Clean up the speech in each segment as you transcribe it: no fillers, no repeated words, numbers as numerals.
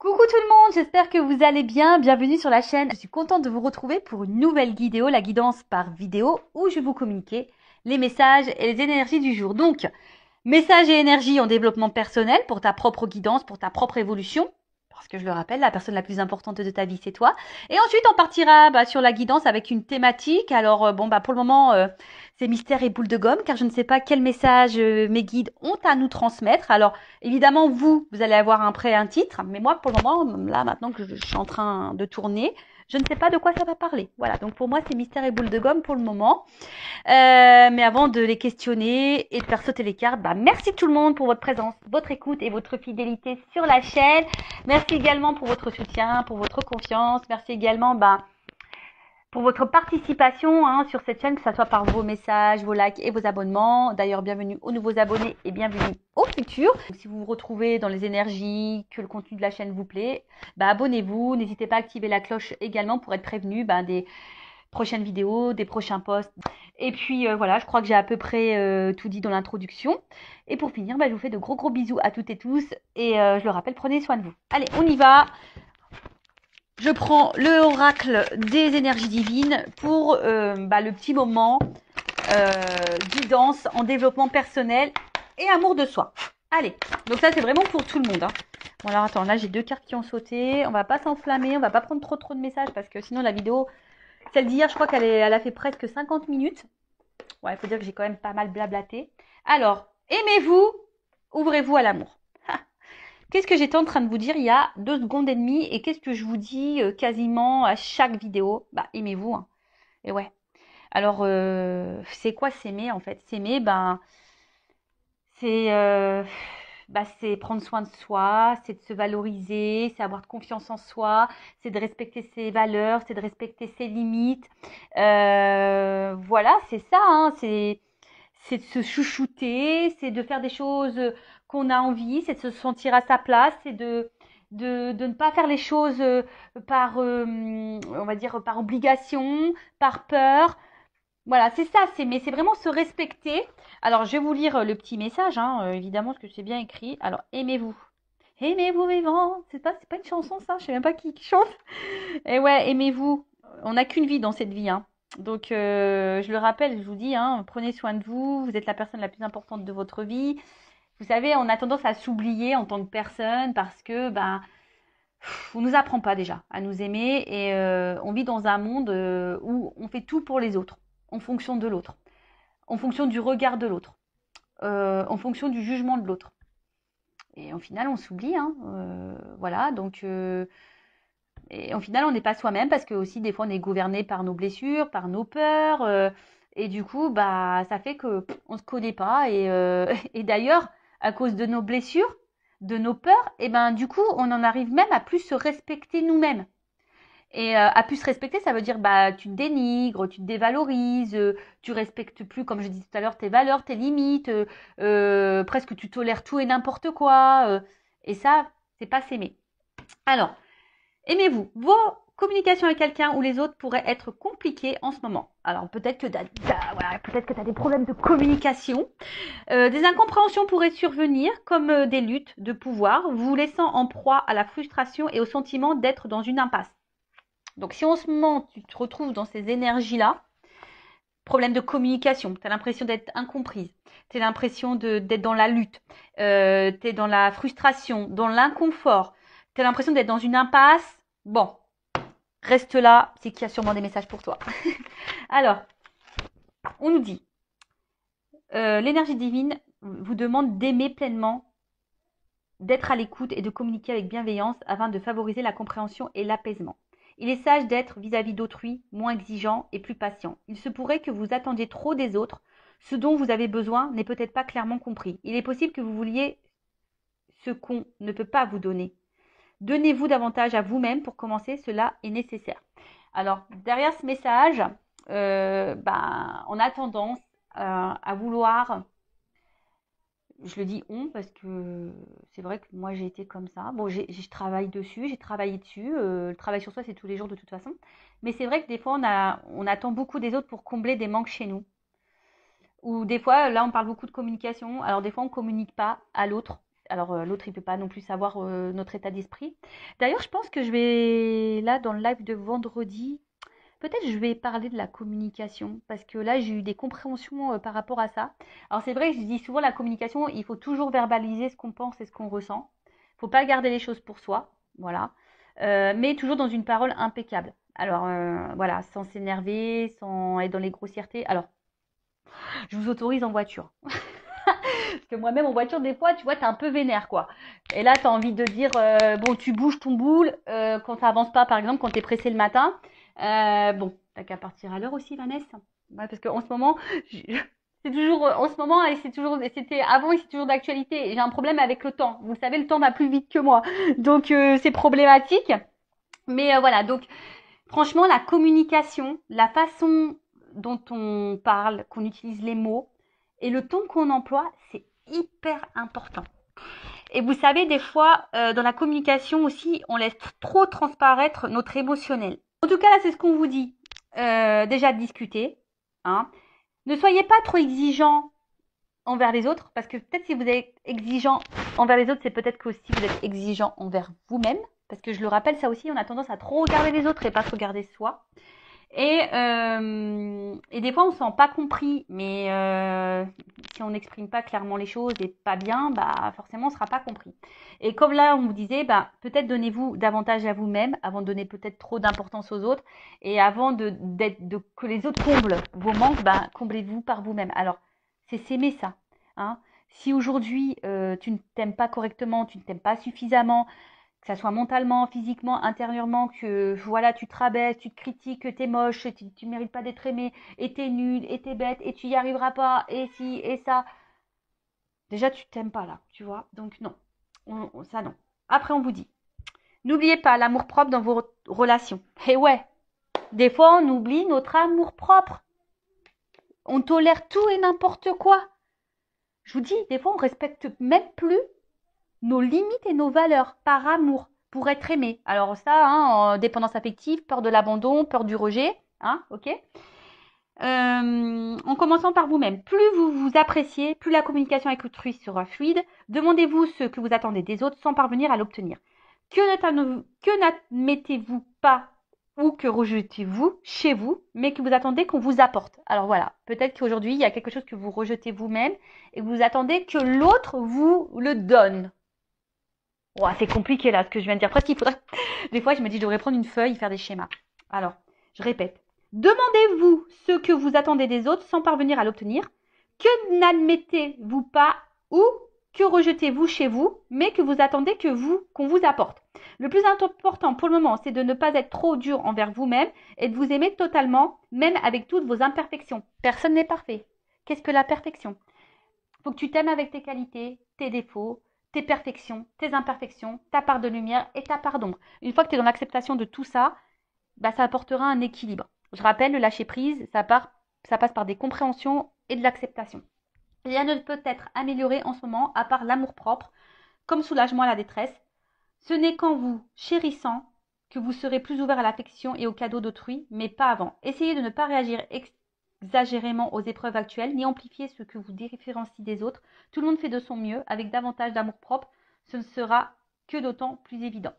Coucou tout le monde, j'espère que vous allez bien. Bienvenue sur la chaîne. Je suis contente de vous retrouver pour une nouvelle vidéo, la guidance par vidéo, où je vais vous communiquer les messages et les énergies du jour. Donc, messages et énergies en développement personnel pour ta propre guidance, pour ta propre évolution. Parce que je le rappelle, la personne la plus importante de ta vie, c'est toi. Et ensuite, on partira sur la guidance avec une thématique. Alors, pour le moment, c'est mystère et boule de gomme, car je ne sais pas quel message mes guides ont à nous transmettre. Alors, évidemment, vous allez avoir un titre. Mais moi, pour le moment, là, maintenant que je suis en train de tourner, je ne sais pas de quoi ça va parler. Voilà, donc pour moi, c'est mystère et boule de gomme pour le moment. Mais avant de les questionner et de faire sauter les cartes, merci tout le monde pour votre présence, votre écoute et votre fidélité sur la chaîne. Merci également pour votre soutien, pour votre confiance. Merci également pour votre participation sur cette chaîne, que ce soit par vos messages, vos likes et vos abonnements. D'ailleurs, bienvenue aux nouveaux abonnés et bienvenue aux futurs. Si vous vous retrouvez dans les énergies, que le contenu de la chaîne vous plaît, abonnez-vous. N'hésitez pas à activer la cloche également pour être prévenu des prochaines vidéos, des prochains posts. Et puis voilà, je crois que j'ai à peu près tout dit dans l'introduction. Et pour finir, je vous fais de gros bisous à toutes et tous. Et je le rappelle, prenez soin de vous. Allez, on y va. Je prends le oracle des énergies divines pour le petit moment guidance en développement personnel et amour de soi. Allez, donc ça c'est vraiment pour tout le monde. Bon alors attends, là j'ai deux cartes qui ont sauté. On va pas s'enflammer, on va pas prendre trop de messages parce que sinon la vidéo, celle d'hier, je crois elle a fait presque 50 minutes. Ouais, il faut dire que j'ai quand même pas mal blablaté. Alors, aimez-vous, ouvrez-vous à l'amour. Qu'est-ce que j'étais en train de vous dire il y a 2 secondes et demie et qu'est-ce que je vous dis quasiment à chaque vidéo? Aimez-vous. Et ouais. Alors, c'est quoi s'aimer en fait? S'aimer, c'est c'est prendre soin de soi, c'est de se valoriser, c'est avoir de confiance en soi, c'est de respecter ses valeurs, c'est de respecter ses limites. Voilà, c'est ça, c'est de se chouchouter, c'est de faire des choses qu'on a envie, c'est de se sentir à sa place, c'est de ne pas faire les choses par, on va dire, par obligation, par peur. Voilà, c'est ça, mais c'est vraiment se respecter. Alors, je vais vous lire le petit message, évidemment, parce que c'est bien écrit. Alors, aimez-vous. Aimez-vous vivant. C'est pas une chanson, ça. Je sais même pas qui chante. Et ouais, aimez-vous. On n'a qu'une vie dans cette vie, hein. Donc, je le rappelle, je vous dis, prenez soin de vous. Vous êtes la personne la plus importante de votre vie. Vous savez, on a tendance à s'oublier en tant que personne parce que, on nous apprend pas déjà à nous aimer et on vit dans un monde où on fait tout pour les autres, en fonction de l'autre, en fonction du regard de l'autre, en fonction du jugement de l'autre. Et au final, on s'oublie, voilà. Donc, et au final, on n'est pas soi-même parce que aussi des fois, on est gouverné par nos blessures, par nos peurs, et du coup, ça fait que on se connaît pas. Et d'ailleurs, à cause de nos blessures, de nos peurs, et du coup, on en arrive même à plus se respecter nous-mêmes. Et à plus se respecter, ça veut dire tu te dénigres, tu te dévalorises, tu respectes plus, comme je disais tout à l'heure, tes valeurs, tes limites, presque tu tolères tout et n'importe quoi. Et ça, c'est pas s'aimer. Alors, aimez-vous. Vos communications avec quelqu'un ou les autres pourraient être compliquées en ce moment. Alors peut-être que tu as des problèmes de communication. Des incompréhensions pourraient survenir comme des luttes de pouvoir, vous laissant en proie à la frustration et au sentiment d'être dans une impasse. Donc si en ce moment tu te retrouves dans ces énergies-là, problème de communication, tu as l'impression d'être incomprise, tu as l'impression d'être dans la lutte, tu es dans la frustration, dans l'inconfort, tu as l'impression d'être dans une impasse, bon, reste là, c'est qu'il y a sûrement des messages pour toi. Alors, on nous dit, l'énergie divine vous demande d'aimer pleinement, d'être à l'écoute et de communiquer avec bienveillance afin de favoriser la compréhension et l'apaisement. Il est sage d'être vis-à-vis d'autrui moins exigeant et plus patient. Il se pourrait que vous attendiez trop des autres. Ce dont vous avez besoin n'est peut-être pas clairement compris. Il est possible que vous vouliez ce qu'on ne peut pas vous donner. Donnez-vous davantage à vous-même pour commencer, cela est nécessaire. Alors, derrière ce message, on a tendance à vouloir, je le dis on parce que c'est vrai que moi j'ai été comme ça. Bon, je travaille dessus, j'ai travaillé dessus. Le travail sur soi, c'est tous les jours de toute façon. Mais c'est vrai que des fois, on attend beaucoup des autres pour combler des manques chez nous. Ou des fois, là, on parle beaucoup de communication. Alors des fois, on ne communique pas à l'autre, Alors, l'autre, il peut pas non plus savoir notre état d'esprit. D'ailleurs, je pense que je vais, là, dans le live de vendredi, peut-être je vais parler de la communication, parce que là, j'ai eu des compréhensions par rapport à ça. Alors, c'est vrai que je dis souvent la communication, il faut toujours verbaliser ce qu'on pense et ce qu'on ressent. Il ne faut pas garder les choses pour soi, voilà. Mais toujours dans une parole impeccable. Alors, voilà, sans s'énerver, sans être dans les grossièretés. Alors, je vous autorise en voiture. Parce que moi-même en voiture, des fois, tu vois, t'es un peu vénère, quoi. Et là, t'as envie de dire, bon, tu bouges ton boule quand ça avance pas, par exemple, quand t'es pressé le matin. Bon, t'as qu'à partir à l'heure aussi, Vanessa. Ouais, parce qu'en ce moment, c'est toujours en ce moment et c'est toujours, c'était avant et c'est toujours d'actualité. J'ai un problème avec le temps. Vous le savez, le temps va plus vite que moi, donc c'est problématique. Mais voilà, donc franchement, la communication, la façon dont on parle, qu'on utilise les mots et le ton qu'on emploie, c'est hyper important. Et vous savez, des fois, dans la communication aussi, on laisse trop transparaître notre émotionnel. En tout cas, là, c'est ce qu'on vous dit. Déjà, discuter. Hein. Ne soyez pas trop exigeant envers les autres, parce que peut-être si vous êtes exigeant envers les autres, c'est peut-être que aussi vous êtes exigeant envers vous-même. Parce que je le rappelle, ça aussi, on a tendance à trop regarder les autres et pas se regarder soi. Et des fois, on ne se sent pas compris, mais si on n'exprime pas clairement les choses et pas bien, bah forcément, on ne sera pas compris. Et comme là, on vous disait, bah, peut-être donnez-vous davantage à vous-même avant de donner peut-être trop d'importance aux autres. Et avant que les autres comblent vos manques, bah, comblez-vous par vous-même. Alors, c'est s'aimer ça. Hein. Si aujourd'hui, tu ne t'aimes pas correctement, tu ne t'aimes pas suffisamment, que ça soit mentalement, physiquement, intérieurement, que voilà, tu te rabaisses, tu te critiques, que t'es moche, tu ne mérites pas d'être aimé, et t'es nul, et t'es bête, et tu y arriveras pas, et si, et ça. Déjà, tu t'aimes pas là, tu vois. Donc non, ça non. Après, on vous dit, n'oubliez pas l'amour propre dans vos relations. Et ouais, des fois, on oublie notre amour propre. On tolère tout et n'importe quoi. Je vous dis, des fois, on respecte même plus nos limites et nos valeurs par amour, pour être aimé. Alors ça, hein, dépendance affective, peur de l'abandon, peur du rejet, hein, ok. En commençant par vous-même. Plus vous vous appréciez, plus la communication avec autrui sera fluide. Demandez-vous ce que vous attendez des autres sans parvenir à l'obtenir. Que n'admettez-vous pas ou que rejetez-vous chez vous, mais que vous attendez qu'on vous apporte. Alors voilà, peut-être qu'aujourd'hui, il y a quelque chose que vous rejetez vous-même et vous attendez que l'autre vous le donne. Oh, c'est compliqué là ce que je viens de dire. Presque il faudrait. Des fois, je me dis, je devrais prendre une feuille et faire des schémas. Alors, je répète. Demandez-vous ce que vous attendez des autres sans parvenir à l'obtenir. Que n'admettez-vous pas ou que rejetez-vous chez vous, mais que vous attendez qu'on vous apporte. Le plus important pour le moment, c'est de ne pas être trop dur envers vous-même et de vous aimer totalement, même avec toutes vos imperfections. Personne n'est parfait. Qu'est-ce que la perfection? Il faut que tu t'aimes avec tes qualités, tes défauts, tes perfections, tes imperfections, ta part de lumière et ta part d'ombre. Une fois que tu es dans l'acceptation de tout ça, bah, ça apportera un équilibre. Je rappelle, le lâcher prise, ça passe par des compréhensions et de l'acceptation. Rien ne peut être amélioré en ce moment à part l'amour propre, comme soulagement à la détresse. Ce n'est qu'en vous chérissant que vous serez plus ouvert à l'affection et aux cadeaux d'autrui, mais pas avant. Essayez de ne pas réagir exagérément aux épreuves actuelles, ni amplifier ce que vous différencie des autres. Tout le monde fait de son mieux, avec davantage d'amour propre, ce ne sera que d'autant plus évident.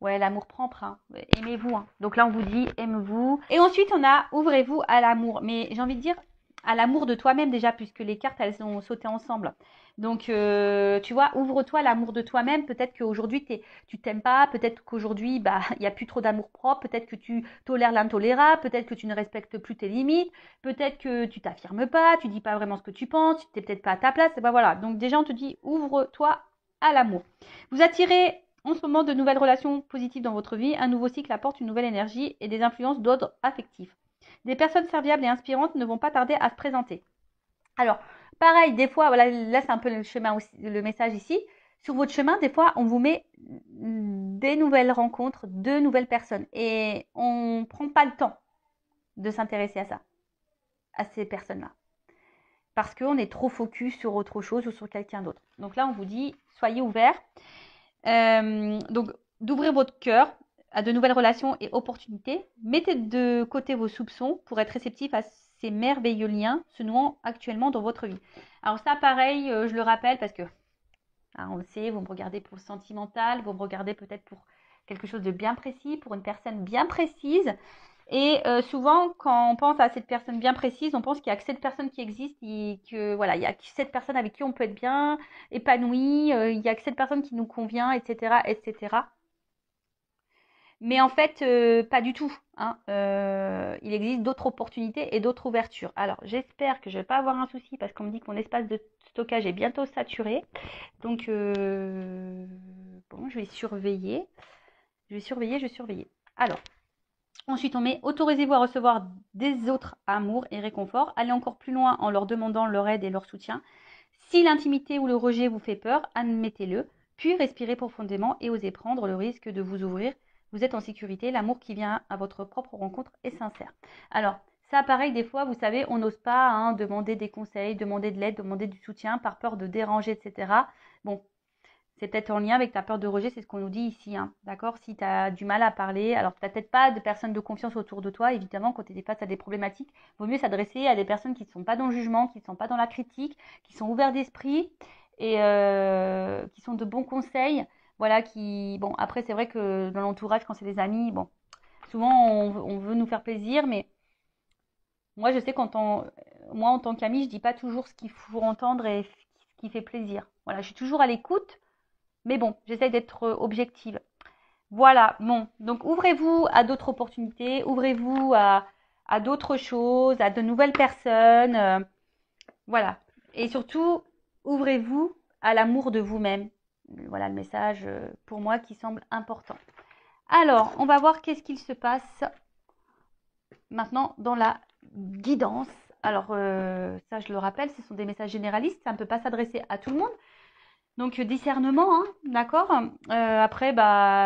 Ouais, l'amour propre, hein. Aimez-vous. Hein. Donc là, on vous dit, aimez-vous. Et ensuite, on a, ouvrez-vous à l'amour. Mais j'ai envie de dire, à l'amour de toi-même déjà, puisque les cartes, elles ont sauté ensemble. Donc, tu vois, ouvre-toi à l'amour de toi-même. Peut-être qu'aujourd'hui, tu t'aimes pas. Peut-être qu'aujourd'hui, bah, il n'y a plus trop d'amour propre. Peut-être que tu tolères l'intolérable. Peut-être que tu ne respectes plus tes limites. Peut-être que tu t'affirmes pas. Tu dis pas vraiment ce que tu penses. Tu n'es peut-être pas à ta place. Et ben voilà. Donc déjà, on te dit, ouvre-toi à l'amour. Vous attirez en ce moment de nouvelles relations positives dans votre vie. Un nouveau cycle apporte une nouvelle énergie et des influences d'ordre affectif. Des personnes serviables et inspirantes ne vont pas tarder à se présenter. Alors, pareil, des fois, voilà, là c'est un peu le chemin aussi, le message ici. Sur votre chemin, des fois, on vous met des nouvelles rencontres, de nouvelles personnes. Et on ne prend pas le temps de s'intéresser à ça, à ces personnes-là. Parce qu'on est trop focus sur autre chose ou sur quelqu'un d'autre. Donc là, on vous dit, soyez ouverts. Donc, d'ouvrir votre cœur à de nouvelles relations et opportunités. Mettez de côté vos soupçons pour être réceptif à ces merveilleux liens se nouant actuellement dans votre vie. Alors ça, pareil, je le rappelle parce que Hein, on le sait, vous me regardez pour le sentimental, vous me regardez peut-être pour quelque chose de bien précis, pour une personne bien précise. Et souvent, quand on pense à cette personne bien précise, on pense qu'il n'y a que cette personne qui existe et que voilà, il y a que cette personne avec qui on peut être bien épanoui, il n'y a que cette personne qui nous convient, etc., etc. Mais en fait, pas du tout. Hein. Il existe d'autres opportunités et d'autres ouvertures. Alors, j'espère que je ne vais pas avoir un souci parce qu'on me dit que mon espace de stockage est bientôt saturé. Donc, bon, je vais surveiller. Je vais surveiller, je vais surveiller. Alors, ensuite, on met autorisez-vous à recevoir des autres amours et réconforts. Allez encore plus loin en leur demandant leur aide et leur soutien. Si l'intimité ou le rejet vous fait peur, admettez-le. Puis respirez profondément et osez prendre le risque de vous ouvrir. Vous êtes en sécurité. L'amour qui vient à votre propre rencontre est sincère. Alors, ça, pareil, des fois, vous savez, on n'ose pas demander des conseils, demander de l'aide, demander du soutien par peur de déranger, etc. Bon, c'est peut-être en lien avec ta peur de rejet, c'est ce qu'on nous dit ici, hein, d'accord? Si tu as du mal à parler, alors tu n'as peut-être pas de personnes de confiance autour de toi, évidemment, quand tu es face à des problématiques, il vaut mieux s'adresser à des personnes qui ne sont pas dans le jugement, qui ne sont pas dans la critique, qui sont ouverts d'esprit et qui sont de bons conseils. Voilà, bon, après, c'est vrai que dans l'entourage, quand c'est des amis, bon, souvent on veut nous faire plaisir, mais moi, je sais moi, en tant qu'amie, je dis pas toujours ce qu'il faut entendre et ce qui fait plaisir. Voilà, je suis toujours à l'écoute. Mais bon, j'essaie d'être objective. Voilà, bon. Donc, ouvrez-vous à d'autres opportunités, ouvrez-vous à d'autres choses, à de nouvelles personnes. Voilà. Et surtout, ouvrez-vous à l'amour de vous-même. Voilà le message pour moi qui semble important. Alors, on va voir qu'est-ce qu'il se passe maintenant dans la guidance. Alors, ça, je le rappelle, ce sont des messages généralistes. Ça ne peut pas s'adresser à tout le monde. Donc, discernement, hein, d'accord. Après,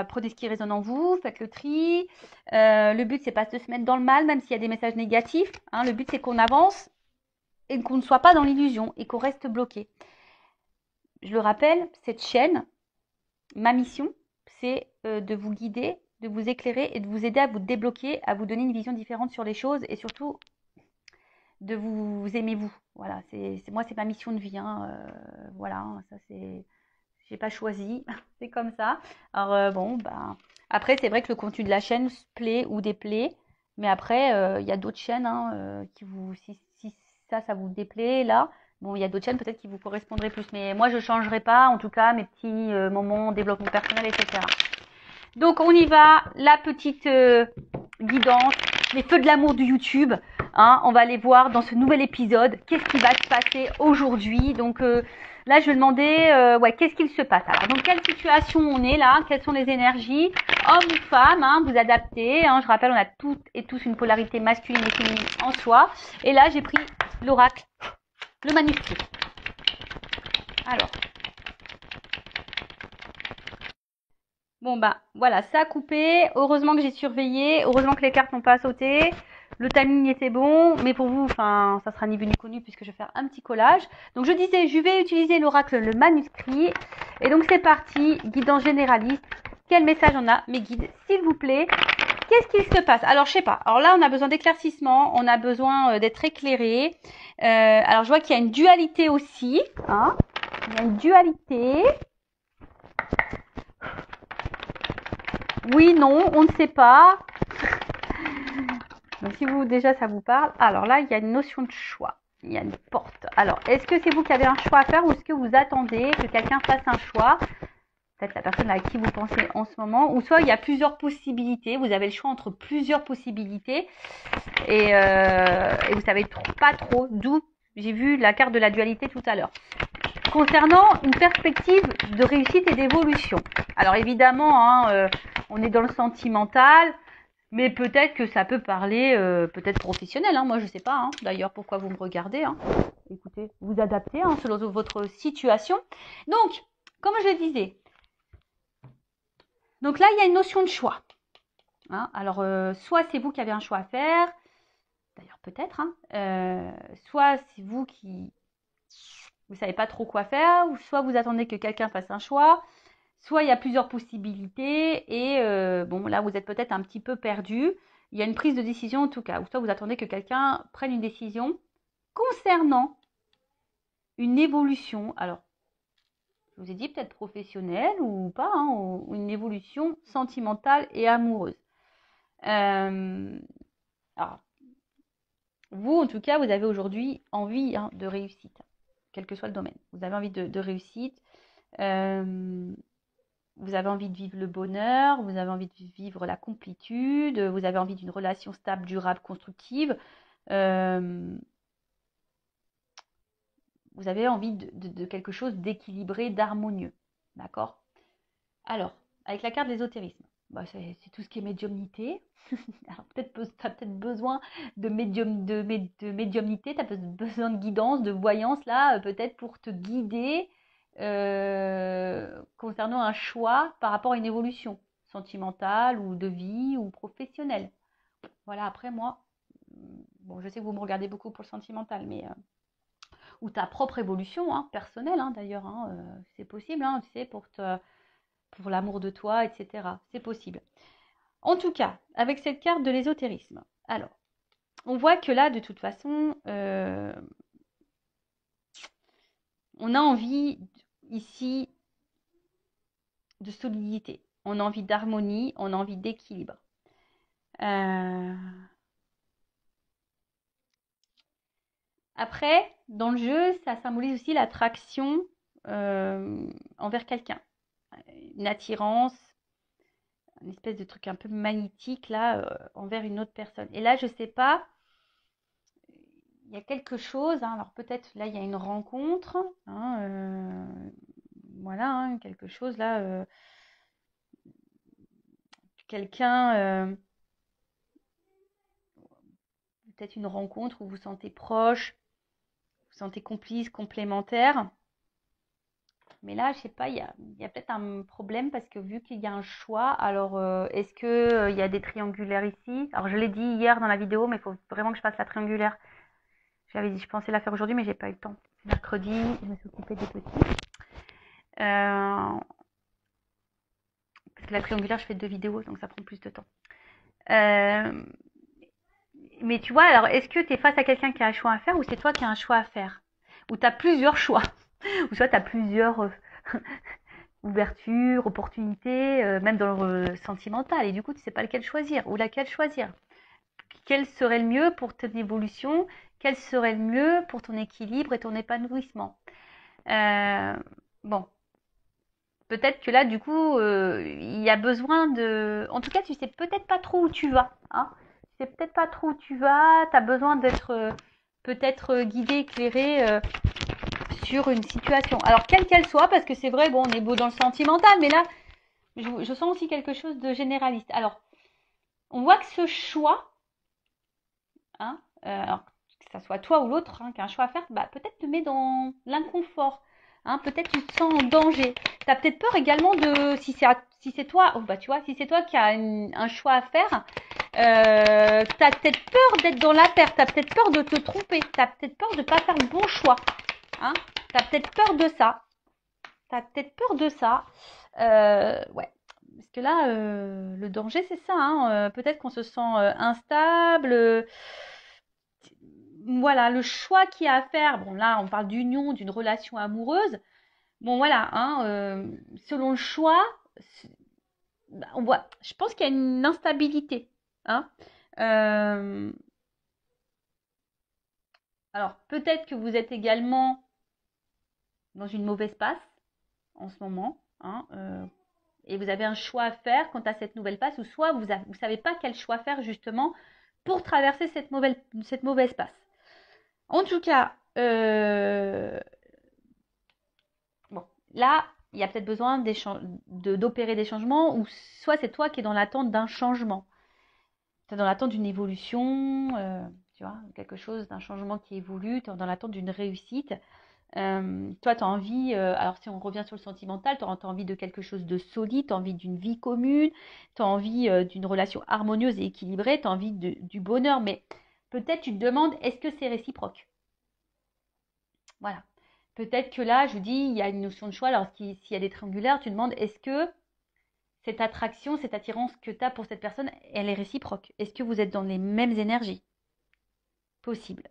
prenez ce qui résonne en vous, faites le tri. Le but, c'est pas de se mettre dans le mal, même s'il y a des messages négatifs. Hein. Le but, c'est qu'on avance et qu'on ne soit pas dans l'illusion et qu'on reste bloqué. Je le rappelle, cette chaîne, ma mission, c'est de vous guider, de vous éclairer et de vous aider à vous débloquer, à vous donner une vision différente sur les choses et surtout de vous aimer vous. Voilà, moi, c'est ma mission de vie. Hein. Voilà, ça c'est... J'ai pas choisi, c'est comme ça. Alors bon, après c'est vrai que le contenu de la chaîne plaît ou déplaît, mais après il y a d'autres chaînes qui si ça vous déplaît là, bon il y a d'autres chaînes peut-être qui vous correspondraient plus, mais moi je changerai pas en tout cas mes petits moments développement personnel, etc. Donc on y va, la petite guidance, les feux de l'amour du YouTube. Hein, on va aller voir dans ce nouvel épisode qu'est-ce qui va se passer aujourd'hui. Donc là, je vais demander, qu'est-ce qu'il se passe. Alors, dans quelle situation on est là? Quelles sont les énergies? Homme ou femme, hein, vous adaptez. Hein, je rappelle, on a toutes et tous une polarité masculine et féminine en soi. Et là, j'ai pris l'oracle, le manuscrit. Alors. Bon voilà, ça a coupé. Heureusement que j'ai surveillé. Heureusement que les cartes n'ont pas sauté. Le timing était bon, mais pour vous, ça sera ni vu ni connu puisque je vais faire un petit collage. Donc je disais, je vais utiliser l'oracle, le manuscrit. Et donc c'est parti, guidance généraliste. Quel message on a, mes guides, s'il vous plaît? Qu'est-ce qu'il se passe? Alors je sais pas. Alors là, on a besoin d'éclaircissement, on a besoin d'être éclairé. Alors je vois qu'il y a une dualité aussi. Hein, il y a une dualité. Oui, non, on ne sait pas. Donc si vous déjà ça vous parle. Alors là, il y a une notion de choix. Il y a une porte. Alors, est-ce que c'est vous qui avez un choix à faire ou est-ce que vous attendez que quelqu'un fasse un choix? Peut-être la personne à qui vous pensez en ce moment. Ou soit il y a plusieurs possibilités. Vous avez le choix entre plusieurs possibilités. Et vous savez pas trop d'où. J'ai vu la carte de la dualité tout à l'heure. Concernant une perspective de réussite et d'évolution. Alors évidemment, on est dans le sentimental, mais peut-être que ça peut parler peut-être professionnel. Moi, je sais pas. D'ailleurs, pourquoi vous me regardez. Écoutez, vous adaptez selon votre situation. Donc, comme je le disais, donc là, il y a une notion de choix. Alors, soit c'est vous qui avez un choix à faire, d'ailleurs peut-être, soit c'est vous qui vous savez pas trop quoi faire, ou soit vous attendez que quelqu'un fasse un choix, soit il y a plusieurs possibilités et bon là vous êtes peut-être un petit peu perdu. Il y a une prise de décision en tout cas, ou soit vous attendez que quelqu'un prenne une décision concernant une évolution. Alors Je vous ai dit peut-être professionnelle ou pas, hein, ou une évolution sentimentale et amoureuse. Alors, vous, en tout cas, vous avez aujourd'hui envie de réussite, quel que soit le domaine. Vous avez envie de réussite. Vous avez envie de vivre le bonheur, vous avez envie de vivre la complétude, vous avez envie d'une relation stable, durable, constructive. Euh, vous avez envie de quelque chose d'équilibré, d'harmonieux. D'accord? Alors, avec la carte de l'ésotérisme, bah, c'est tout ce qui est médiumnité. Alors, tu as peut-être besoin de médiumnité, tu as besoin de guidance, de voyance, là, peut-être pour te guider concernant un choix par rapport à une évolution sentimentale ou de vie ou professionnelle. Voilà, après moi, bon, je sais que vous me regardez beaucoup pour le sentimental, mais ou ta propre évolution personnelle d'ailleurs, c'est possible, tu sais, pour l'amour de toi, etc. C'est possible. En tout cas, avec cette carte de l'ésotérisme, alors, on voit que là, de toute façon, on a envie ici de solidité, on a envie d'harmonie, on a envie d'équilibre. Après, dans le jeu, ça symbolise aussi l'attraction envers quelqu'un, une attirance, une espèce de truc un peu magnétique là envers une autre personne. Et là, je sais pas, il y a quelque chose. Alors peut-être là, il y a une rencontre, voilà, quelque chose là, quelqu'un, peut-être une rencontre où vous vous sentez proche, vous vous sentez complice, complémentaire. Mais là, je sais pas, il y a peut-être un problème parce que vu qu'il y a un choix, alors est-ce que il y a des triangulaires ici? Alors je l'ai dit hier dans la vidéo, mais il faut vraiment que je fasse la triangulaire. J'avais dit, je pensais la faire aujourd'hui, mais j'ai pas eu le temps. C'est mercredi, je me suis occupée des petits. Parce que la triangulaire, je fais 2 vidéos, donc ça prend plus de temps. Mais tu vois, alors est-ce que tu es face à quelqu'un qui a un choix à faire ou c'est toi qui as un choix à faire? Ou tu as plusieurs choix? Ou soit tu as plusieurs ouvertures, opportunités, même dans le sentimental, et du coup tu sais pas lequel choisir ou laquelle choisir. Quel serait le mieux pour ton évolution? Quel serait le mieux pour ton équilibre et ton épanouissement? Bon, peut-être que là, du coup, il y a besoin de... En tout cas, tu sais peut-être pas trop où tu vas. Tu sais peut-être pas trop où tu vas. Tu as besoin d'être peut-être guidé, éclairé sur une situation. Alors, quelle qu'elle soit, parce que c'est vrai, bon, on est beau dans le sentimental, mais là, je sens aussi quelque chose de généraliste. Alors, on voit que ce choix, alors que ça soit toi ou l'autre qui a un choix à faire, bah, peut-être te met dans l'inconfort. Peut-être tu te sens en danger. Tu as peut-être peur également de, si c'est toi, oh, bah, tu vois, si c'est toi qui as un choix à faire, tu as peut-être peur d'être dans la perte, tu as peut-être peur de te tromper, tu as peut-être peur de ne pas faire le bon choix. Tu as peut-être peur de ça. Tu as peut-être peur de ça. Ouais. Parce que là, le danger, c'est ça. Peut-être qu'on se sent instable. Voilà, le choix qu'il y a à faire. Bon, là, on parle d'union, d'une relation amoureuse. Bon, voilà, selon le choix, on voit. Je pense qu'il y a une instabilité. Alors, peut-être que vous êtes également dans une mauvaise passe en ce moment. Et vous avez un choix à faire quant à cette nouvelle passe, ou soit vous ne savez pas quel choix faire justement pour traverser cette mauvaise passe. En tout cas, bon, là, il y a peut-être besoin d'opérer des changements, ou soit c'est toi qui es dans l'attente d'un changement. Tu es dans l'attente d'une évolution, tu vois, quelque chose, d'un changement qui évolue, tu es dans l'attente d'une réussite. Toi, tu as envie, alors si on revient sur le sentimental, tu as envie de quelque chose de solide, tu as envie d'une vie commune, tu as envie d'une relation harmonieuse et équilibrée, tu as envie du bonheur, mais peut-être tu te demandes, est-ce que c'est réciproque? Voilà. Peut-être que là, je vous dis, il y a une notion de choix, alors s'il y a des triangulaires, tu te demandes, est-ce que cette attraction, cette attirance que tu as pour cette personne, elle est réciproque? Est-ce que vous êtes dans les mêmes énergies? Possible.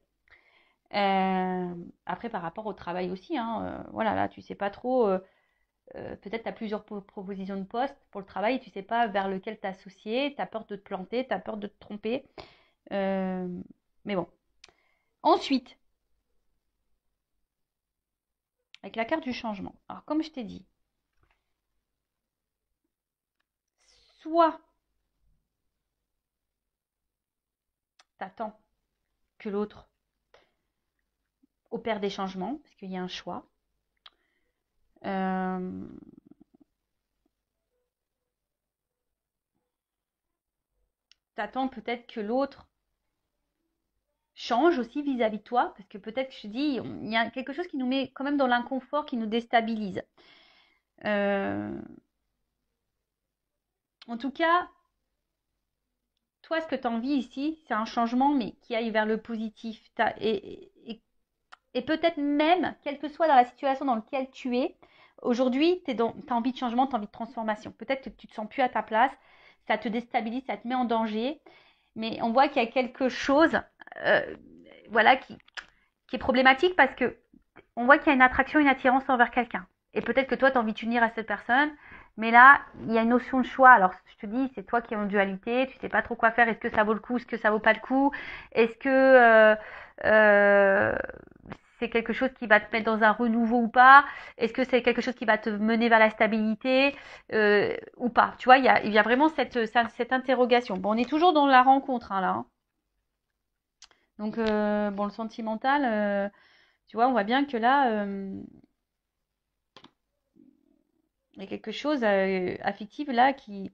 Après, par rapport au travail aussi, voilà, là, tu sais pas trop peut-être tu as plusieurs propositions de poste pour le travail et tu ne sais pas vers lequel t'associer, tu as peur de te planter, tu as peur de te tromper. Euh, mais bon. Ensuite, avec la carte du changement. Alors, comme je t'ai dit, soit tu attends que l'autre opère des changements, parce qu'il y a un choix. Euh, tu attends peut-être que l'autre change aussi vis-à-vis de toi, parce que peut-être, je te dis, il y a quelque chose qui nous met quand même dans l'inconfort, qui nous déstabilise. En tout cas, toi, ce que tu as envie ici, c'est un changement, mais qui aille vers le positif. Et peut-être même, quelle que soit dans la situation dans laquelle tu es, aujourd'hui, tu as envie de changement, tu as envie de transformation. Peut-être que tu ne te sens plus à ta place, ça te déstabilise, ça te met en danger, mais on voit qu'il y a quelque chose euh, voilà, qui est problématique parce que on voit qu'il y a une attraction, une attirance envers quelqu'un. Et peut-être que toi, tu as envie de t'unir à cette personne, mais là, il y a une notion de choix. Alors, je te dis, c'est toi qui es en dualité, tu sais pas trop quoi faire. Est-ce que ça vaut le coup, est-ce que ça vaut pas le coup? Est-ce que euh, c'est quelque chose qui va te mettre dans un renouveau ou pas? Est-ce que c'est quelque chose qui va te mener vers la stabilité ou pas? Tu vois, il y a vraiment cette interrogation. Bon, on est toujours dans la rencontre hein, là. Hein. Donc, bon, le sentimental, tu vois, on voit bien que là, il y a quelque chose affectif là qui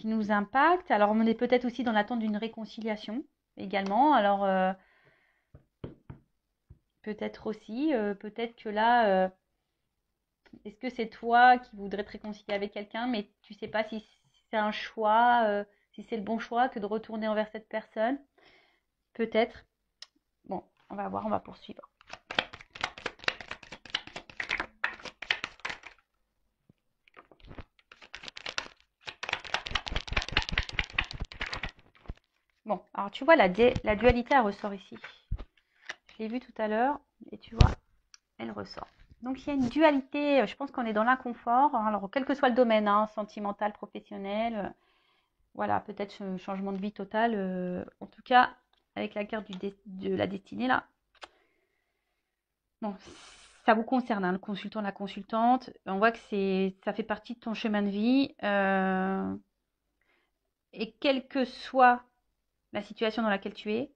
nous impacte. Alors, on est peut-être aussi dans l'attente d'une réconciliation également. Alors, peut-être aussi, peut-être que là, est-ce que c'est toi qui voudrais te réconcilier avec quelqu'un, mais tu sais pas si c'est un choix, si c'est le bon choix que de retourner envers cette personne? Peut-être. Bon, on va voir, on va poursuivre. Bon, alors tu vois, la dualité, elle ressort ici. Je l'ai vu tout à l'heure, et tu vois, elle ressort. Donc il y a une dualité, je pense qu'on est dans l'inconfort, hein, alors quel que soit le domaine, hein, sentimental, professionnel, voilà, peut-être un changement de vie total, en tout cas, avec la carte de la destinée là, bon, ça vous concerne, hein, le consultant, la consultante, on voit que ça fait partie de ton chemin de vie, et quelle que soit la situation dans laquelle tu es,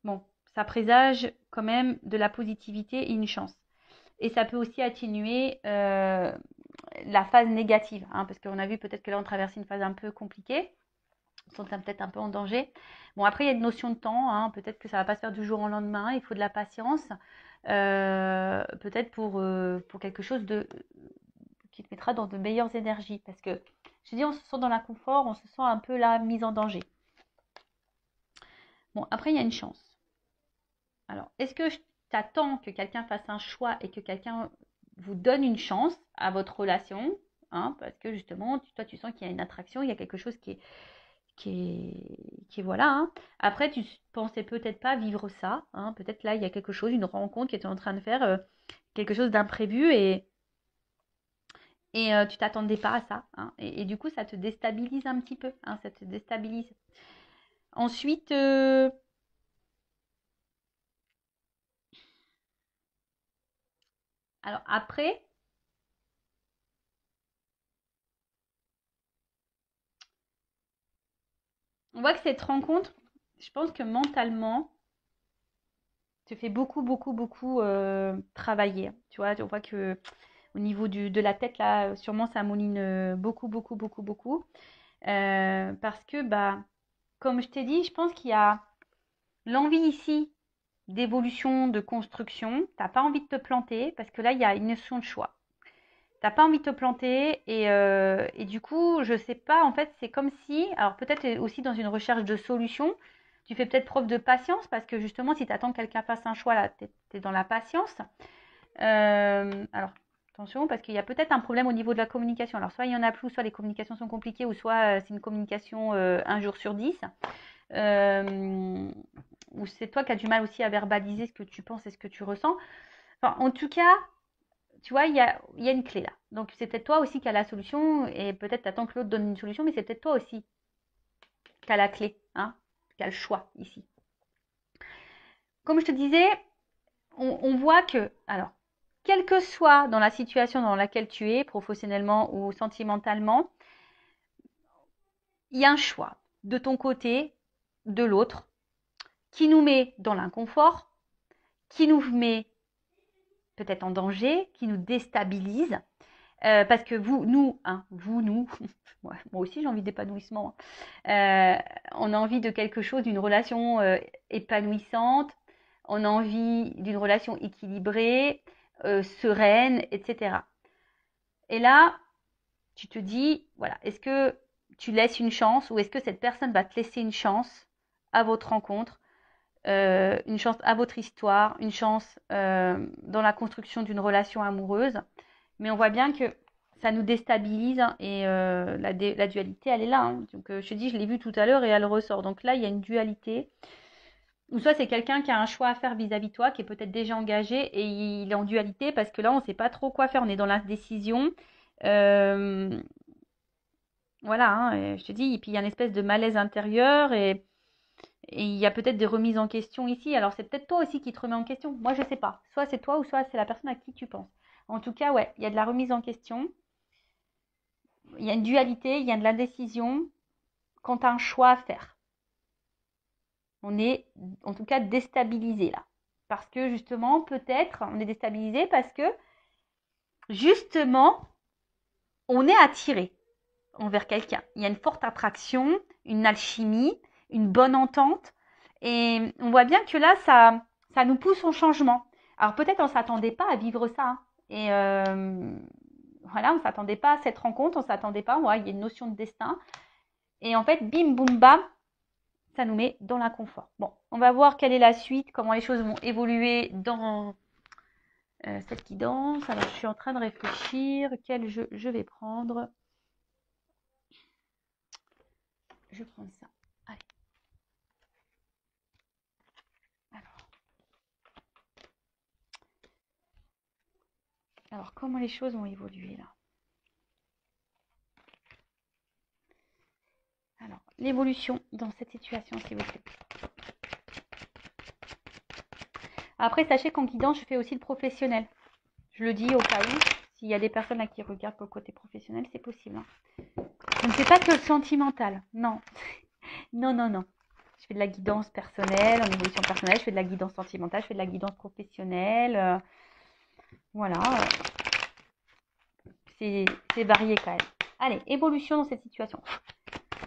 bon, ça présage quand même de la positivité et une chance. Et ça peut aussi atténuer la phase négative, hein, parce qu'on a vu peut-être que là on traverse une phase un peu compliquée, on se sent peut-être un peu en danger. Bon, après il y a une notion de temps, hein, peut-être que ça ne va pas se faire du jour au lendemain, il faut de la patience, peut-être pour quelque chose qui te mettra dans de meilleures énergies, parce que je dis on se sent dans l'inconfort, on se sent un peu là mise en danger. Bon, après il y a une chance. Alors, est-ce que t'attends que quelqu'un fasse un choix et que quelqu'un vous donne une chance à votre relation, hein, parce que justement, toi, tu sens qu'il y a une attraction, il y a quelque chose qui est voilà. Hein. Après, tu pensais peut-être pas vivre ça, hein, peut-être là, il y a quelque chose, une rencontre qui était en train de faire quelque chose d'imprévu et tu t'attendais pas à ça. Hein, et du coup, ça te déstabilise un petit peu, hein, ça te déstabilise. Ensuite, alors après, on voit que cette rencontre, je pense que mentalement, te fait beaucoup, beaucoup, beaucoup travailler. Tu vois, on voit que au niveau de la tête, là, sûrement ça mouline beaucoup, beaucoup, beaucoup, beaucoup. Parce que, bah, comme je t'ai dit, je pense qu'il y a l'envie ici d'évolution, de construction. T'as pas envie de te planter parce que là, il y a une notion de choix. T'as pas envie de te planter et du coup, je sais pas, en fait, c'est comme si, alors peut-être aussi dans une recherche de solution, tu fais peut-être preuve de patience parce que justement, si tu attends que quelqu'un fasse un choix, là, tu es dans la patience. Alors, attention, parce qu'il y a peut-être un problème au niveau de la communication. Alors, soit il y en a plus, soit les communications sont compliquées, ou soit c'est une communication un jour sur 10. Ou c'est toi qui as du mal aussi à verbaliser ce que tu penses et ce que tu ressens. Enfin, en tout cas, tu vois, il y a une clé là. Donc, c'est peut-être toi aussi qui as la solution et peut-être tu attends que l'autre donne une solution, mais c'est peut-être toi aussi qui as la clé, hein, qui as le choix ici. Comme je te disais, on voit que, alors, quelle que soit dans la situation dans laquelle tu es, professionnellement ou sentimentalement, il y a un choix de ton côté, de l'autre, qui nous met dans l'inconfort, qui nous met peut-être en danger, qui nous déstabilise. Parce que nous, moi aussi j'ai envie d'épanouissement. On a envie de quelque chose, d'une relation épanouissante, on a envie d'une relation équilibrée, sereine, etc. Et là, tu te dis, voilà, est-ce que tu laisses une chance ou est-ce que cette personne va te laisser une chance à votre rencontre, une chance à votre histoire, une chance dans la construction d'une relation amoureuse. Mais on voit bien que ça nous déstabilise hein, et la dualité, elle est là. Hein. Donc, je te dis, je l'ai vu tout à l'heure et elle ressort. Donc là, il y a une dualité. Ou soit c'est quelqu'un qui a un choix à faire vis-à-vis de toi, qui est peut-être déjà engagé et il est en dualité parce que là, on ne sait pas trop quoi faire. On est dans l'indécision. Voilà, hein, et je te dis, et puis il y a une espèce de malaise intérieur et il y a peut-être des remises en question ici. Alors c'est peut-être toi aussi qui te remets en question. Moi, je ne sais pas. Soit c'est toi ou soit c'est la personne à qui tu penses. En tout cas, ouais, il y a de la remise en question. Il y a une dualité, il y a de l'indécision quand tu as un choix à faire. On est en tout cas déstabilisé là. Parce que justement, peut-être, on est déstabilisé parce que justement, on est attiré envers quelqu'un. Il y a une forte attraction, une alchimie, une bonne entente. Et on voit bien que là, ça nous pousse au changement. Alors peut-être on ne s'attendait pas à vivre ça. Hein. Et voilà, on ne s'attendait pas à cette rencontre, on ne s'attendait pas. Ouais, il y a une notion de destin. Et en fait, bim, boum, bam, ça nous met dans l'inconfort. Bon, on va voir quelle est la suite, comment les choses vont évoluer dans cette guidance. Alors, je suis en train de réfléchir quel jeu je vais prendre. Je prends ça. Allez. Alors, comment les choses vont évoluer là? Alors, l'évolution dans cette situation, s'il vous plaît. Après, sachez qu'en guidance, je fais aussi le professionnel. Je le dis au cas où, s'il y a des personnes là qui regardent pour le côté professionnel, c'est possible. Hein. Je ne fais pas que le sentimental. Non. Non, non, non. Je fais de la guidance personnelle, en évolution personnelle. Je fais de la guidance sentimentale. Je fais de la guidance professionnelle. Voilà. C'est varié quand même. Allez, évolution dans cette situation.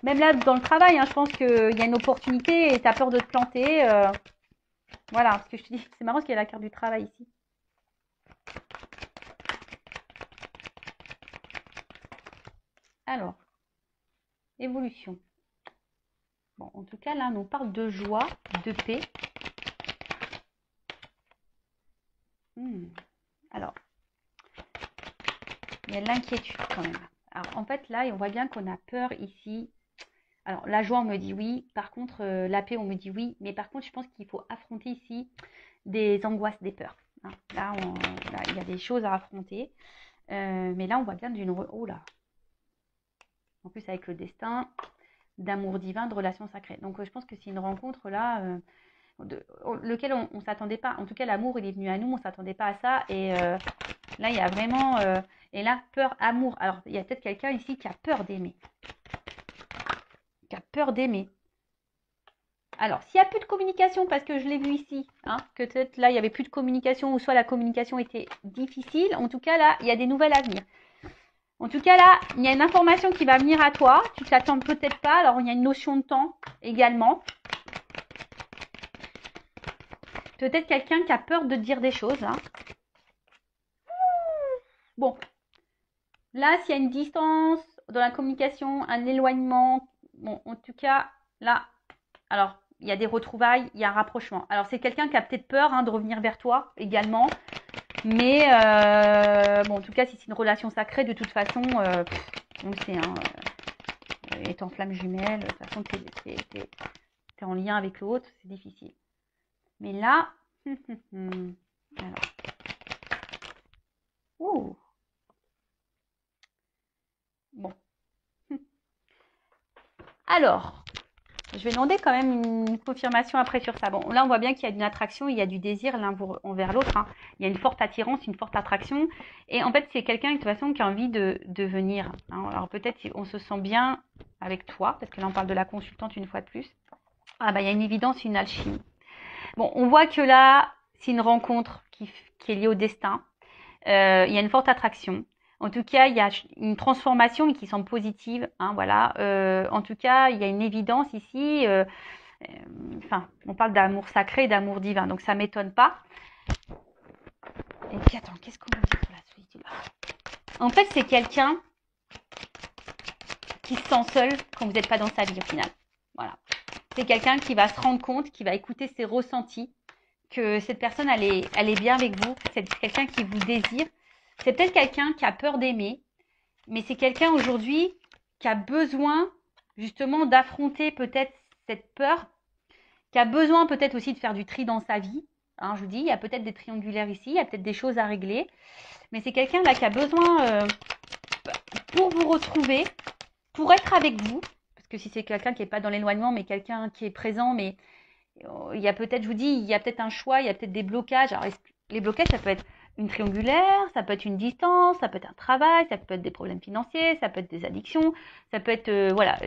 Même là, dans le travail, hein, je pense qu'il y a une opportunité et tu as peur de te planter. Voilà, parce que je te dis, c'est marrant parce qu'il y a la carte du travail ici. Alors, évolution. Bon, en tout cas, là, on parle de joie, de paix. Alors, il y a de l'inquiétude quand même. Alors, en fait, là, on voit bien qu'on a peur ici. Alors, la joie, on me dit oui. Par contre, la paix, on me dit oui. Mais par contre, je pense qu'il faut affronter ici des angoisses, des peurs. Hein. Là, il y a des choses à affronter. Mais là, on voit bien d'une... Oh là. En plus, avec le destin, d'amour divin, de relations sacrées. Donc, je pense que c'est une rencontre là... lequel on ne s'attendait pas. En tout cas, l'amour, il est venu à nous, on ne s'attendait pas à ça. Et là, il y a vraiment... et là, peur, amour. Alors, il y a peut-être quelqu'un ici qui a peur d'aimer. Qui a peur d'aimer. Alors, s'il n'y a plus de communication, parce que je l'ai vu ici, hein, que peut-être là, il n'y avait plus de communication, ou soit la communication était difficile. En tout cas, là, il y a des nouvelles à venir. En tout cas, là, il y a une information qui va venir à toi. Tu ne t'attends peut-être pas. Alors, il y a une notion de temps également. Peut-être quelqu'un qui a peur de dire des choses. Hein. Bon, là, s'il y a une distance dans la communication, un éloignement, bon, en tout cas, là, alors, il y a des retrouvailles, il y a un rapprochement. Alors, c'est quelqu'un qui a peut-être peur hein, de revenir vers toi également. Mais, bon, en tout cas, si c'est une relation sacrée, de toute façon, on le sait, hein, étant flamme jumelle, de toute façon, t'es en lien avec l'autre, c'est difficile. Mais là, alors, ouh, Oh, bon. Alors, je vais demander quand même une confirmation après sur ça. Bon, là, on voit bien qu'il y a une attraction, il y a du désir l'un envers l'autre. Hein. Il y a une forte attirance, une forte attraction. Et en fait, c'est quelqu'un, de toute façon, qui a envie de venir. Hein. Alors, peut-être on se sent bien avec toi, parce que là, on parle de la consultante une fois de plus. Ah, bah, il y a une évidence, une alchimie. Bon, on voit que là, c'est une rencontre qui est liée au destin. Il y a une forte attraction. En tout cas, il y a une transformation mais qui semble positive. Hein, voilà. En tout cas, il y a une évidence ici. Enfin, on parle d'amour sacré, d'amour divin, donc ça m'étonne pas. Et puis attends, qu'est-ce qu'on va dire pour la solitude? En fait, c'est quelqu'un qui se sent seul quand vous n'êtes pas dans sa vie au final. Voilà. C'est quelqu'un qui va se rendre compte, qui va écouter ses ressentis, que cette personne, elle est bien avec vous. C'est quelqu'un qui vous désire. C'est peut-être quelqu'un qui a peur d'aimer, mais c'est quelqu'un aujourd'hui qui a besoin justement d'affronter peut-être cette peur, qui a besoin peut-être aussi de faire du tri dans sa vie. Hein, je vous dis, il y a peut-être des triangulaires ici, il y a peut-être des choses à régler, mais c'est quelqu'un là qui a besoin, pour vous retrouver, pour être avec vous, parce que si c'est quelqu'un qui n'est pas dans l'éloignement, mais quelqu'un qui est présent, mais il y a peut-être, je vous dis, il y a peut-être un choix, il y a peut-être des blocages. Alors, les blocages, ça peut être une triangulaire, ça peut être une distance, ça peut être un travail, ça peut être des problèmes financiers, ça peut être des addictions, ça peut être, voilà,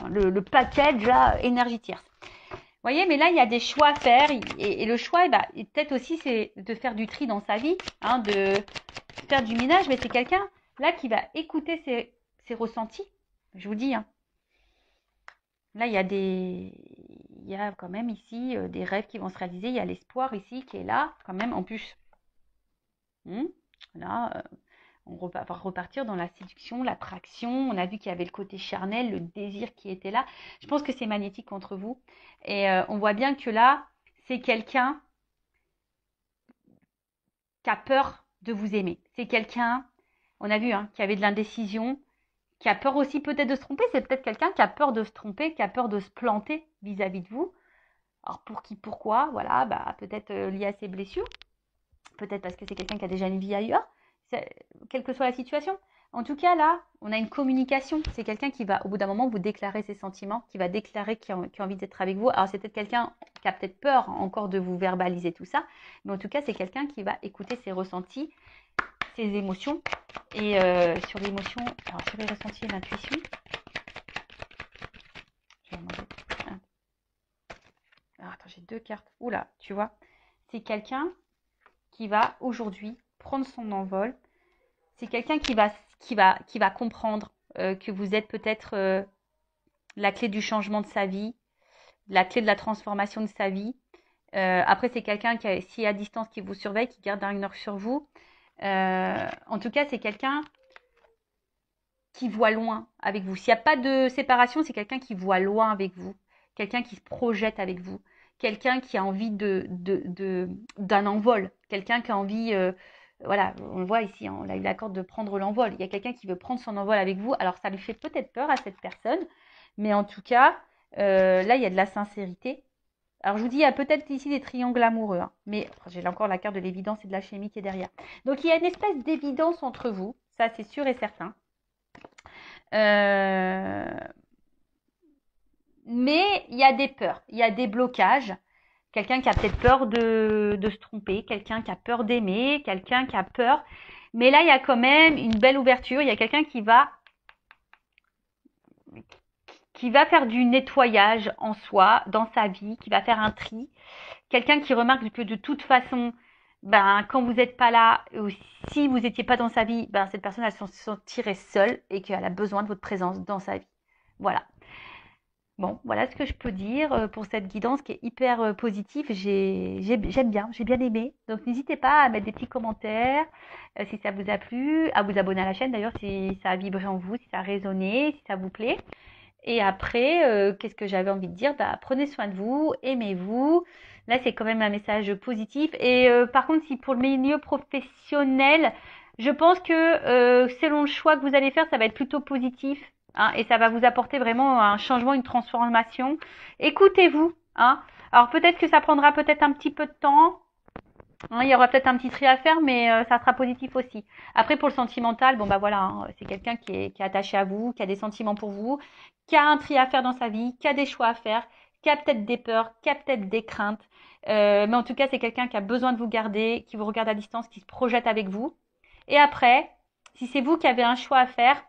le package là, énergie tierce. Vous voyez, mais là, il y a des choix à faire. Et le choix, bah, peut-être aussi, c'est de faire du tri dans sa vie, hein, de faire du ménage. Mais c'est quelqu'un, là, qui va écouter ses ressentis. Je vous dis, hein. Là, il y a quand même ici des rêves qui vont se réaliser. Il y a l'espoir ici qui est là, quand même, en plus. Là, on va repartir dans la séduction, l'attraction. On a vu qu'il y avait le côté charnel, le désir qui était là. Je pense que c'est magnétique entre vous. Et on voit bien que là, c'est quelqu'un qui a peur de vous aimer. C'est quelqu'un, on a vu, hein, qui avait de l'indécision, qui a peur aussi peut-être de se tromper. C'est peut-être quelqu'un qui a peur de se tromper, qui a peur de se planter vis-à-vis de vous. Alors pour qui, pourquoi, voilà, bah, peut-être lié à ses blessures, peut-être parce que c'est quelqu'un qui a déjà une vie ailleurs, quelle que soit la situation. En tout cas, là, on a une communication. C'est quelqu'un qui va, au bout d'un moment, vous déclarer ses sentiments, qui va déclarer qu'il a envie d'être avec vous. Alors, c'est peut-être quelqu'un qui a peut-être peur encore de vous verbaliser tout ça, mais en tout cas, c'est quelqu'un qui va écouter ses ressentis, ses émotions. Et sur l'émotion, alors sur les ressentis et l'intuition, je vais demander. Alors, attends, j'ai deux cartes. Oula, tu vois, c'est quelqu'un qui va aujourd'hui prendre son envol. C'est quelqu'un qui va comprendre que vous êtes peut-être la clé du changement de sa vie, la clé de la transformation de sa vie. Après, c'est quelqu'un qui est à distance, qui vous surveille, qui garde un œil sur vous. En tout cas, c'est quelqu'un qui voit loin avec vous. S'il n'y a pas de séparation, c'est quelqu'un qui voit loin avec vous, quelqu'un qui se projette avec vous, quelqu'un qui a envie d'un envol, quelqu'un qui a envie, voilà, on le voit ici, hein, on a eu l'accord de prendre l'envol. Il y a quelqu'un qui veut prendre son envol avec vous. Alors ça lui fait peut-être peur à cette personne, mais en tout cas, là, il y a de la sincérité. Alors je vous dis, il y a peut-être ici des triangles amoureux, hein, mais j'ai encore la carte de l'évidence et de la chimie qui est derrière. Donc il y a une espèce d'évidence entre vous, ça c'est sûr et certain. Mais il y a des peurs, il y a des blocages. Quelqu'un qui a peut-être peur de se tromper, quelqu'un qui a peur d'aimer, quelqu'un qui a peur. Mais là, il y a quand même une belle ouverture. Il y a quelqu'un qui va faire du nettoyage en soi, dans sa vie, qui va faire un tri. Quelqu'un qui remarque que de toute façon, ben, quand vous n'êtes pas là, ou si vous n'étiez pas dans sa vie, ben, cette personne, elle se sentirait seule et qu'elle a besoin de votre présence dans sa vie. Voilà. Bon, voilà ce que je peux dire pour cette guidance qui est hyper positive. J'aime bien, j'ai bien aimé. Donc n'hésitez pas à mettre des petits commentaires si ça vous a plu, à vous abonner à la chaîne d'ailleurs si ça a vibré en vous, si ça a résonné, si ça vous plaît. Et après, qu'est-ce que j'avais envie de dire? Bah, prenez soin de vous, aimez-vous. Là, c'est quand même un message positif. Et par contre, si pour le milieu professionnel, je pense que selon le choix que vous allez faire, ça va être plutôt positif. Hein, et ça va vous apporter vraiment un changement, une transformation. Écoutez-vous. Hein. Alors peut-être que ça prendra peut-être un petit peu de temps. Hein, il y aura peut-être un petit tri à faire, mais ça sera positif aussi. Après, pour le sentimental, bon bah voilà, hein, c'est quelqu'un qui est attaché à vous, qui a des sentiments pour vous, qui a un tri à faire dans sa vie, qui a des choix à faire, qui a peut-être des peurs, qui a peut-être des craintes. Mais en tout cas, c'est quelqu'un qui a besoin de vous garder, qui vous regarde à distance, qui se projette avec vous. Et après, si c'est vous qui avez un choix à faire,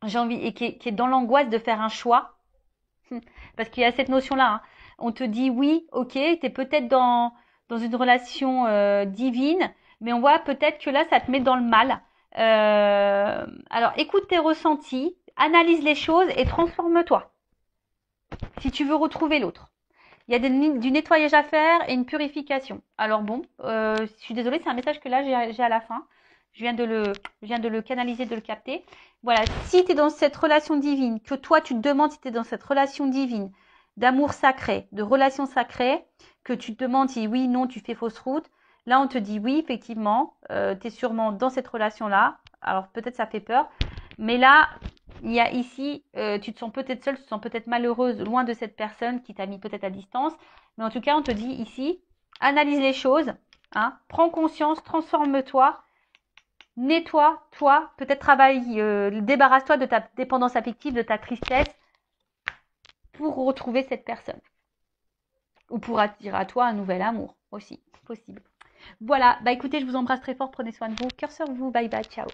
j'ai envie, et qui est dans l'angoisse de faire un choix, parce qu'il y a cette notion-là, hein. On te dit oui, ok, tu es peut-être dans une relation divine, mais on voit peut-être que là, ça te met dans le mal. Alors, écoute tes ressentis, analyse les choses et transforme-toi si tu veux retrouver l'autre. Il y a du nettoyage à faire et une purification. Alors bon, je suis désolée, c'est un message que là j'ai à la fin. Je viens de le canaliser, de le capter. Voilà, si tu es dans cette relation divine, que toi tu te demandes si tu es dans cette relation divine, d'amour sacré, de relation sacrée, que tu te demandes si oui, non, tu fais fausse route, là on te dit oui, effectivement, tu es sûrement dans cette relation-là. Alors peut-être ça fait peur, mais là, il y a ici, tu te sens peut-être seule, tu te sens peut-être malheureuse, loin de cette personne qui t'a mis peut-être à distance. Mais en tout cas, on te dit ici, analyse les choses, hein, prends conscience, transforme-toi, nettoie-toi, peut-être travaille, débarrasse-toi de ta dépendance affective, de ta tristesse pour retrouver cette personne. Ou pour attirer à toi un nouvel amour aussi, possible. Voilà, bah écoutez, je vous embrasse très fort, prenez soin de vous, cœur sur vous, bye bye, ciao.